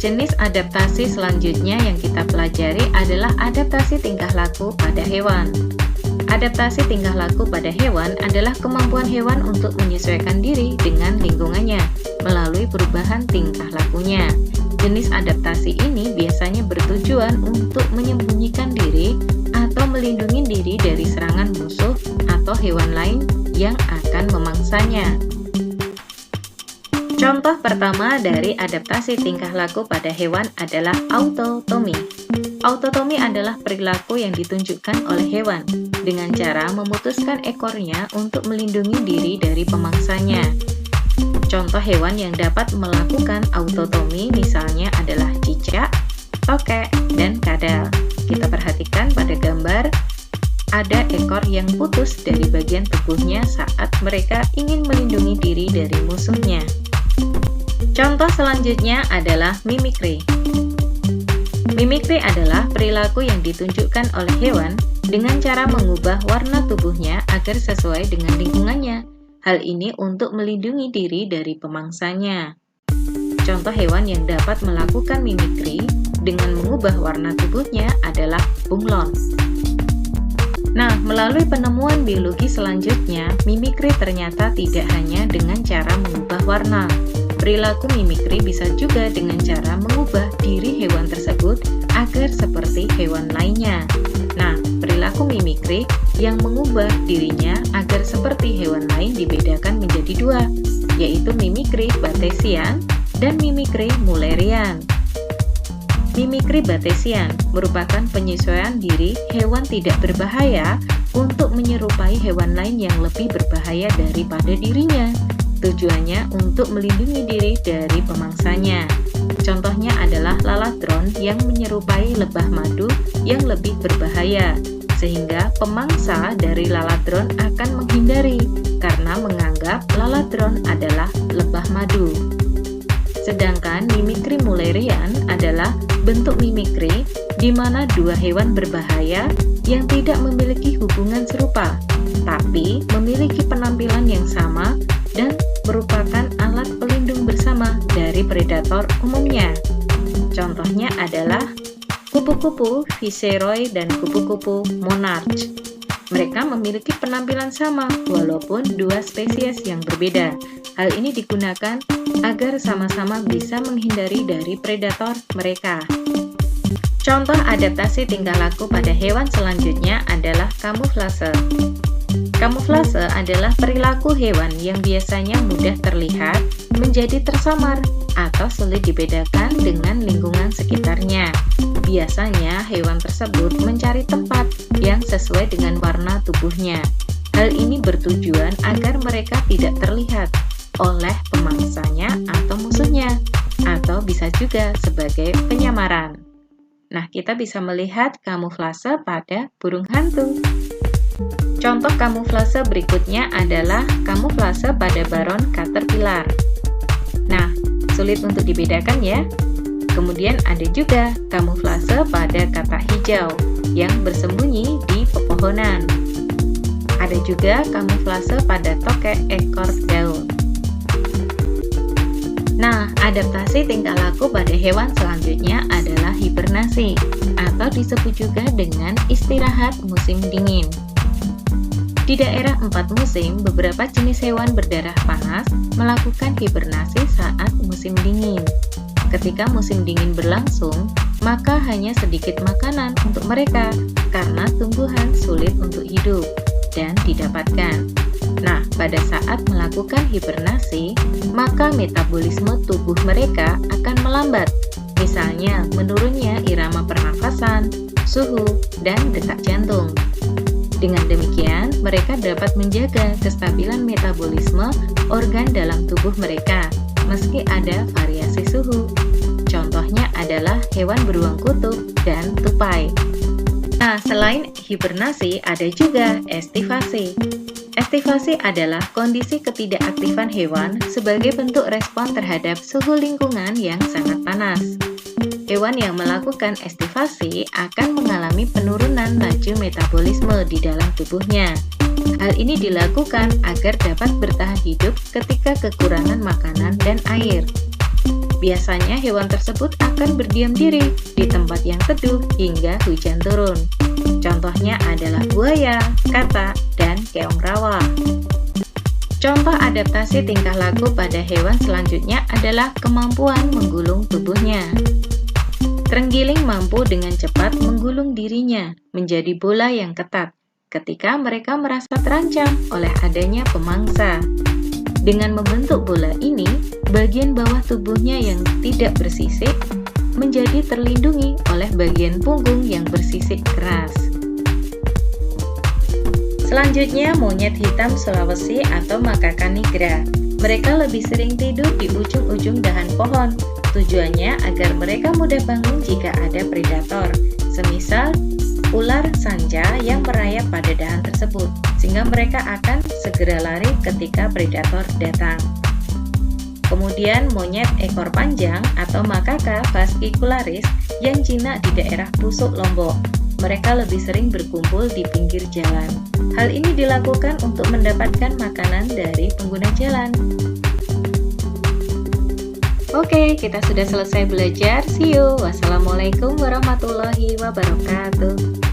jenis adaptasi selanjutnya yang kita pelajari adalah adaptasi tingkah laku pada hewan. Adaptasi tingkah laku pada hewan adalah kemampuan hewan untuk menyesuaikan diri dengan lingkungannya melalui perubahan tingkah lakunya. Jenis adaptasi ini biasanya bertujuan untuk menyembunyikan diri atau melindungi diri dari serangan musuh atau hewan lain yang akan memangsanya. Contoh pertama dari adaptasi tingkah laku pada hewan adalah autotomi. Autotomi adalah perilaku yang ditunjukkan oleh hewan dengan cara memutuskan ekornya untuk melindungi diri dari pemangsanya. Contoh hewan yang dapat melakukan autotomi misalnya adalah cicak, tokek, dan kadal. Kita perhatikan pada gambar, ada ekor yang putus dari bagian tubuhnya saat mereka ingin melindungi diri dari musuhnya. Contoh selanjutnya adalah mimikri. Mimikri adalah perilaku yang ditunjukkan oleh hewan dengan cara mengubah warna tubuhnya agar sesuai dengan lingkungannya. Hal ini untuk melindungi diri dari pemangsanya. Contoh hewan yang dapat melakukan mimikri dengan mengubah warna tubuhnya adalah bunglon. Nah, melalui penemuan biologi selanjutnya, mimikri ternyata tidak hanya dengan cara mengubah warna. Perilaku mimikri bisa juga dengan cara mengubah diri hewan tersebut agar seperti hewan lainnya. Nah, perilaku mimikri yang mengubah dirinya agar seperti hewan lain dibedakan menjadi dua, yaitu mimikri Batesian dan mimikri Mullerian. Mimikri Batesian merupakan penyesuaian diri hewan tidak berbahaya untuk menyerupai hewan lain yang lebih berbahaya daripada dirinya. Tujuannya untuk melindungi diri dari pemangsanya. Contohnya adalah lalatron yang menyerupai lebah madu yang lebih berbahaya, sehingga pemangsa dari lalatron akan menghindari karena menganggap lalatron adalah lebah madu. Sedangkan mimikri Mullerian adalah bentuk mimikri di mana dua hewan berbahaya yang tidak memiliki hubungan serupa, tapi memiliki penampilan yang sama dan merupakan alat pelindung bersama dari predator umumnya. Contohnya adalah kupu-kupu Viceroy dan kupu-kupu Monarch. Mereka memiliki penampilan sama walaupun dua spesies yang berbeda. Hal ini digunakan agar sama-sama bisa menghindari dari predator mereka. Contoh adaptasi tingkah laku pada hewan selanjutnya adalah kamuflase. Kamuflase adalah perilaku hewan yang biasanya mudah terlihat menjadi tersamar atau sulit dibedakan dengan lingkungan sekitarnya. Biasanya hewan tersebut mencari tempat yang sesuai dengan warna tubuhnya. Hal ini bertujuan agar mereka tidak terlihat oleh pemangsanya atau musuhnya, atau bisa juga sebagai penyamaran. Nah, kita bisa melihat kamuflase pada burung hantu. Contoh kamuflase berikutnya adalah kamuflase pada baron caterpillar. Nah, sulit untuk dibedakan ya. Kemudian ada juga kamuflase pada katak hijau yang bersembunyi di pepohonan. Ada juga kamuflase pada tokek ekor daun. Nah, adaptasi tingkah laku pada hewan selanjutnya adalah hibernasi, atau disebut juga dengan istirahat musim dingin. Di daerah 4 musim, beberapa jenis hewan berdarah panas melakukan hibernasi saat musim dingin. Ketika musim dingin berlangsung, maka hanya sedikit makanan untuk mereka karena tumbuhan sulit untuk hidup dan didapatkan. Nah, pada saat melakukan hibernasi, maka metabolisme tubuh mereka akan melambat. Misalnya, menurunnya irama pernafasan, suhu, dan detak jantung. Dengan demikian, mereka dapat menjaga kestabilan metabolisme organ dalam tubuh mereka, meski ada variasi suhu. Contohnya adalah hewan beruang kutub dan tupai. Nah, selain hibernasi, ada juga estivasi. Estivasi adalah kondisi ketidakaktifan hewan sebagai bentuk respon terhadap suhu lingkungan yang sangat panas. Hewan yang melakukan estivasi akan mengalami penurunan laju metabolisme di dalam tubuhnya. Hal ini dilakukan agar dapat bertahan hidup ketika kekurangan makanan dan air. Biasanya hewan tersebut akan berdiam diri di tempat yang teduh hingga hujan turun. Contohnya adalah buaya, katak, dan keong rawa. Contoh adaptasi tingkah laku pada hewan selanjutnya adalah kemampuan menggulung tubuhnya. Terenggiling mampu dengan cepat menggulung dirinya menjadi bola yang ketat ketika mereka merasa terancam oleh adanya pemangsa. Dengan membentuk bola ini, bagian bawah tubuhnya yang tidak bersisik menjadi terlindungi oleh bagian punggung yang bersisik keras. Selanjutnya, monyet hitam Sulawesi atau Macaca nigra. Mereka lebih sering tidur di ujung-ujung dahan pohon. Tujuannya agar mereka mudah bangun jika ada predator, semisal ular sanja yang merayap pada dahan tersebut, sehingga mereka akan segera lari ketika predator datang. Kemudian monyet ekor panjang atau Macaca fascicularis yang jinak di daerah pusuk Lombok. Mereka lebih sering berkumpul di pinggir jalan. Hal ini dilakukan untuk mendapatkan makanan dari pengguna jalan. Oke, kita sudah selesai belajar. See you. Wassalamualaikum warahmatullahi wabarakatuh.